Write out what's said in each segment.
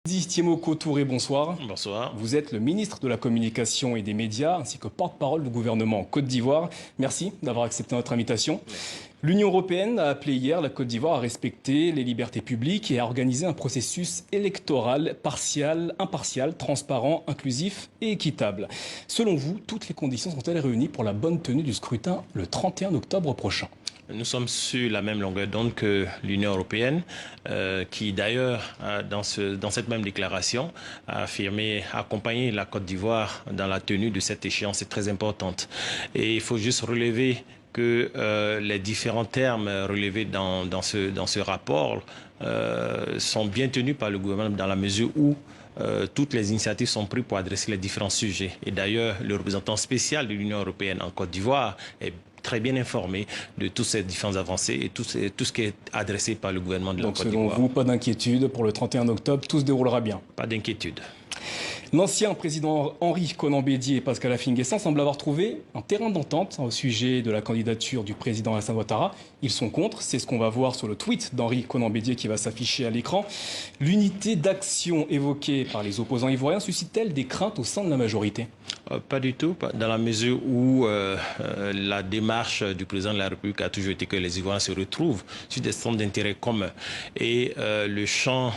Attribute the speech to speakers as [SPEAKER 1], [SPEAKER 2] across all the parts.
[SPEAKER 1] Thiemoko Touré, bonsoir.
[SPEAKER 2] Bonsoir.
[SPEAKER 1] Vous êtes le ministre de la Communication et des Médias, ainsi que porte-parole du gouvernement en Côte d'Ivoire. Merci d'avoir accepté notre invitation. L'Union européenne a appelé hier la Côte d'Ivoire à respecter les libertés publiques et à organiser un processus électoral impartial, transparent, inclusif et équitable. Selon vous, toutes les conditions sont-elles réunies pour la bonne tenue du scrutin le 31 octobre prochain ?
[SPEAKER 2] Nous sommes sur la même longueur d'onde que l'Union européenne, qui d'ailleurs, dans cette même déclaration, a affirmé accompagner la Côte d'Ivoire dans la tenue de cette échéance très importante. Et il faut juste relever que les différents termes relevés dans ce rapport sont bien tenus par le gouvernement dans la mesure où toutes les initiatives sont prises pour adresser les différents sujets. Et d'ailleurs, le représentant spécial de l'Union européenne en Côte d'Ivoire est très bien informé de toutes ces différentes avancées et tout ce qui est adressé par le gouvernement de la Côte d'Ivoire.
[SPEAKER 1] Donc selon vous, pas d'inquiétude, pour le 31 octobre, tout se déroulera bien?
[SPEAKER 2] Pas d'inquiétude.
[SPEAKER 1] L'ancien président Henri Konan Bédié et Pascal Affi-N'Guessan semblent avoir trouvé un terrain d'entente au sujet de la candidature du président Alassane Ouattara. Ils sont contre, c'est ce qu'on va voir sur le tweet d'Henri Konan Bédié qui va s'afficher à l'écran. L'unité d'action évoquée par les opposants ivoiriens suscite-t-elle des craintes au sein de la majorité?
[SPEAKER 2] Pas du tout, dans la mesure où la démarche du président de la République a toujours été que les Ivoiriens se retrouvent sur des centres d'intérêt communs. Et le champ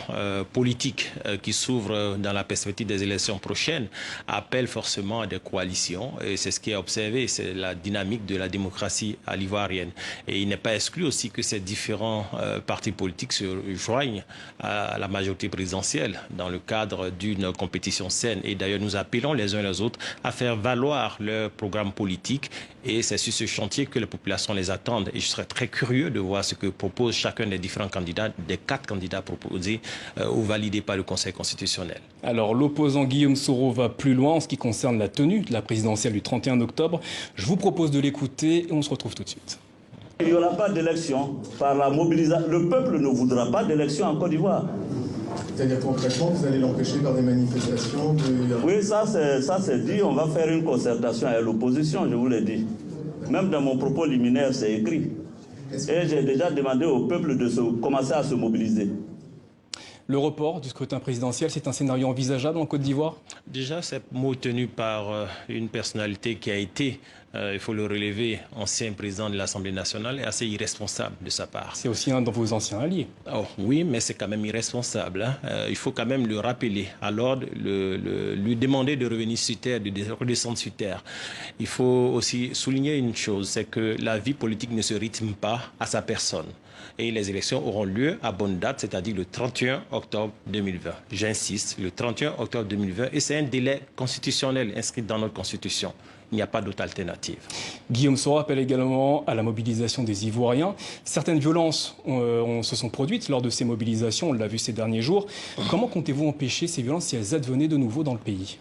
[SPEAKER 2] politique qui s'ouvre dans la perspective des élections prochaines appelle forcément à des coalitions. Et c'est ce qui est observé, c'est la dynamique de la démocratie à l'ivoirienne. Et il n'est pas exclu aussi que ces différents partis politiques se joignent à la majorité présidentielle dans le cadre d'une compétition saine. Et d'ailleurs, nous appelons les uns les autres à faire valoir leur programme politique et c'est sur ce chantier que les populations les attendent. Et je serais très curieux de voir ce que propose chacun des différents candidats, des 4 candidats proposés ou validés par le Conseil constitutionnel.
[SPEAKER 1] Alors l'opposant Guillaume Soro va plus loin en ce qui concerne la tenue de la présidentielle du 31 octobre. Je vous propose de l'écouter et on se retrouve tout de suite.
[SPEAKER 3] Il n'y aura pas d'élection par la mobilisation. Le peuple ne voudra pas d'élection en Côte d'Ivoire.
[SPEAKER 4] C'est-à-dire concrètement, vous allez l'empêcher par des manifestations
[SPEAKER 3] Oui, ça c'est dit. On va faire une concertation avec l'opposition, je vous l'ai dit. Même dans mon propos liminaire, c'est écrit. Et j'ai déjà demandé au peuple de commencer à se mobiliser.
[SPEAKER 1] Le report du scrutin présidentiel, c'est un scénario envisageable en Côte d'Ivoire?
[SPEAKER 2] Déjà, c'est mot tenu par une personnalité qui a été, il faut le relever, ancien président de l'Assemblée nationale et assez irresponsable de sa part.
[SPEAKER 1] C'est aussi un de vos anciens alliés.
[SPEAKER 2] Oh, oui, mais c'est quand même irresponsable. Hein. Il faut quand même le rappeler à l'ordre, lui demander de revenir sur terre, de redescendre sur terre. Il faut aussi souligner une chose, c'est que la vie politique ne se rythme pas à sa personne. Et les élections auront lieu à bonne date, c'est-à-dire le 31 octobre 2020. J'insiste, le 31 octobre 2020, et c'est un délai constitutionnel inscrit dans notre Constitution. Il n'y a pas d'autre alternative.
[SPEAKER 1] Guillaume Soro appelle également à la mobilisation des Ivoiriens. Certaines violences se sont produites lors de ces mobilisations, on l'a vu ces derniers jours. Comment comptez-vous empêcher ces violences si elles advenaient de nouveau dans le pays?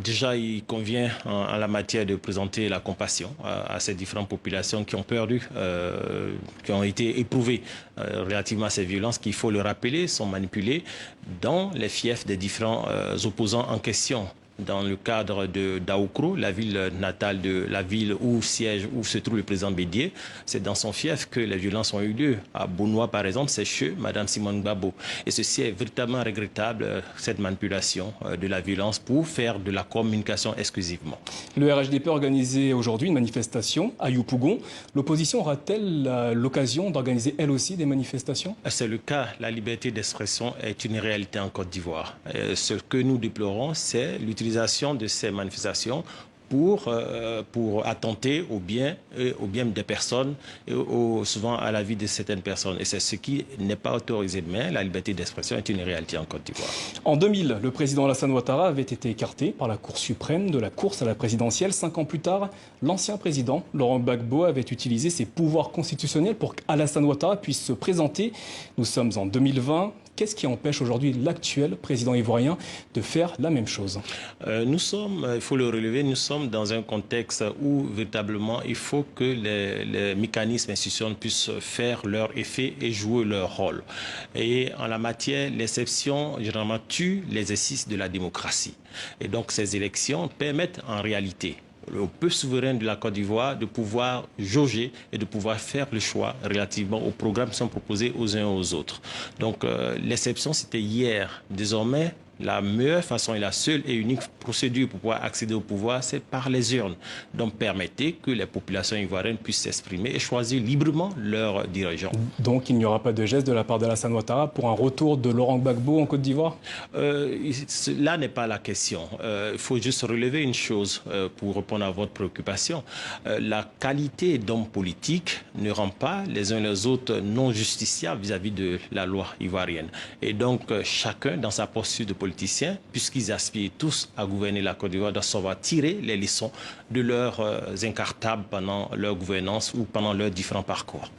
[SPEAKER 2] Déjà, il convient en la matière de présenter la compassion à ces différentes populations qui ont perdu, qui ont été éprouvées relativement à ces violences, qu'il faut le rappeler, sont manipulées dans les fiefs des différents opposants en question. Dans le cadre d'Aoukro, la ville natale de la ville où se trouve le président Bédié, c'est dans son fief que les violences ont eu lieu. À Bounois, par exemple, c'est chez Mme Simone Gbagbo. Et ceci est véritablement regrettable, cette manipulation de la violence pour faire de la communication exclusivement.
[SPEAKER 1] Le RHDP a organisé aujourd'hui une manifestation à Yopougon. L'opposition aura-t-elle l'occasion d'organiser elle aussi des manifestations?
[SPEAKER 2] C'est le cas. La liberté d'expression est une réalité en Côte d'Ivoire. Ce que nous déplorons, c'est l'utilisation de ces manifestations pour attenter au bien des personnes et souvent à la vie de certaines personnes. Et c'est ce qui n'est pas autorisé. Mais la liberté d'expression est une réalité en Côte d'Ivoire.
[SPEAKER 1] En 2000, le président Alassane Ouattara avait été écarté par la Cour suprême de la course à la présidentielle. 5 ans plus tard, l'ancien président Laurent Gbagbo avait utilisé ses pouvoirs constitutionnels pour qu'Alassane Ouattara puisse se présenter. Nous sommes en 2020. Qu'est-ce qui empêche aujourd'hui l'actuel président ivoirien de faire la même chose?
[SPEAKER 2] Nous sommes, il faut le relever, nous sommes dans un contexte où véritablement il faut que les mécanismes institutionnels puissent faire leur effet et jouer leur rôle. Et en la matière, l'exception généralement tue l'exercice de la démocratie. Et donc ces élections permettent en réalité au peuple souverain de la Côte d'Ivoire de pouvoir jauger et de pouvoir faire le choix relativement aux programmes qui sont proposés aux uns et aux autres. Donc l'exception, c'était hier. Désormais, la meilleure façon et la seule et unique procédure pour pouvoir accéder au pouvoir, c'est par les urnes. Donc permettez que les populations ivoiriennes puissent s'exprimer et choisir librement leurs dirigeants.
[SPEAKER 1] Donc il n'y aura pas de geste de la part d'Alassane Ouattara pour un retour de Laurent Gbagbo en Côte d'Ivoire?
[SPEAKER 2] Là n'est pas la question. Il faut juste relever une chose pour répondre à votre préoccupation. La qualité d'homme politique ne rend pas les uns les autres non justiciables vis-à-vis de la loi ivoirienne. Et donc chacun dans sa posture de politicien, puisqu'ils aspirent tous à gouverner la Côte d'Ivoire, doivent savoir tirer les leçons de leurs incartables pendant leur gouvernance ou pendant leurs différents parcours.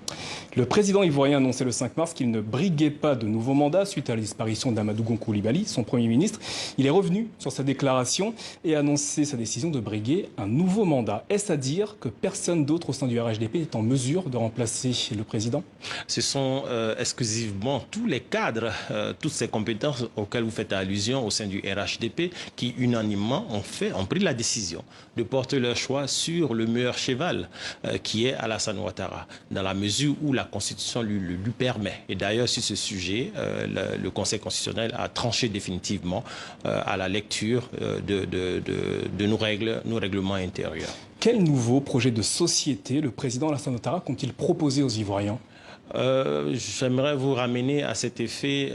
[SPEAKER 1] Le président ivoirien a annoncé le 5 mars qu'il ne briguait pas de nouveau mandat suite à la disparition d'Amadou Gon Coulibaly, son Premier ministre. Il est revenu sur sa déclaration et a annoncé sa décision de briguer un nouveau mandat. Est-ce à dire que personne d'autre au sein du RHDP est en mesure de remplacer le président?
[SPEAKER 2] Ce sont exclusivement tous les cadres, toutes ces compétences auxquelles vous faites allusion au sein du RHDP qui unanimement ont pris la décision de porter leur choix sur le meilleur cheval qui est Alassane Ouattara, dans la mesure où la Constitution lui permet. Et d'ailleurs, sur ce sujet, le Conseil constitutionnel a tranché définitivement à la lecture de nos règlements intérieurs.
[SPEAKER 1] Quel nouveau projet de société le président Alassane Ouattara compte-t-il proposer aux Ivoiriens?
[SPEAKER 2] J'aimerais vous ramener à cet effet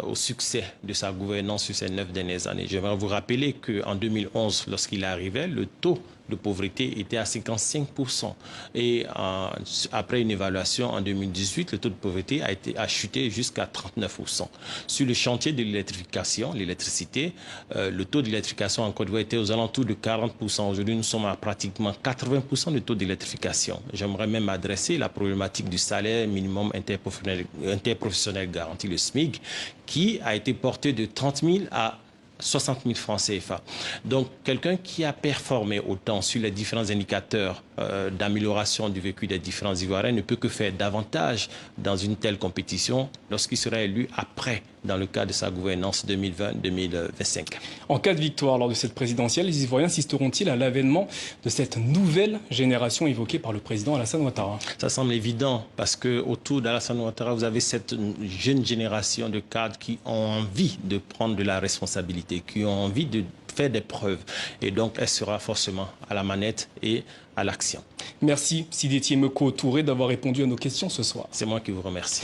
[SPEAKER 2] au succès de sa gouvernance sur ces 9 dernières années. J'aimerais vous rappeler qu'en 2011, lorsqu'il arrivait, le taux de pauvreté était à 55%. Et après une évaluation en 2018, le taux de pauvreté a chuté jusqu'à 39%. Sur le chantier de l'électrification, l'électricité, le taux d'électrification en Côte d'Ivoire était aux alentours de 40%. Aujourd'hui, nous sommes à pratiquement 80% de taux d'électrification. J'aimerais même adresser la problématique du salaire minimum interprofessionnel garanti, le SMIC, qui a été porté de 30 000 à 60 000 francs CFA. Donc, quelqu'un qui a performé autant sur les différents indicateurs d'amélioration du vécu des différents Ivoiriens ne peut que faire davantage dans une telle compétition lorsqu'il sera élu après, dans le cadre de sa gouvernance 2020-2025.
[SPEAKER 1] En cas de victoire lors de cette présidentielle, les Ivoiriens assisteront-ils à l'avènement de cette nouvelle génération évoquée par le président Alassane Ouattara?
[SPEAKER 2] Ça semble évident parce qu'autour d'Alassane Ouattara, vous avez cette jeune génération de cadres qui ont envie de prendre de la responsabilité, qui ont envie de faire des preuves. Et donc, elle sera forcément à la manette et à l'action.
[SPEAKER 1] Merci Sidiki Meko Touré d'avoir répondu à nos questions ce soir.
[SPEAKER 2] C'est moi qui vous remercie.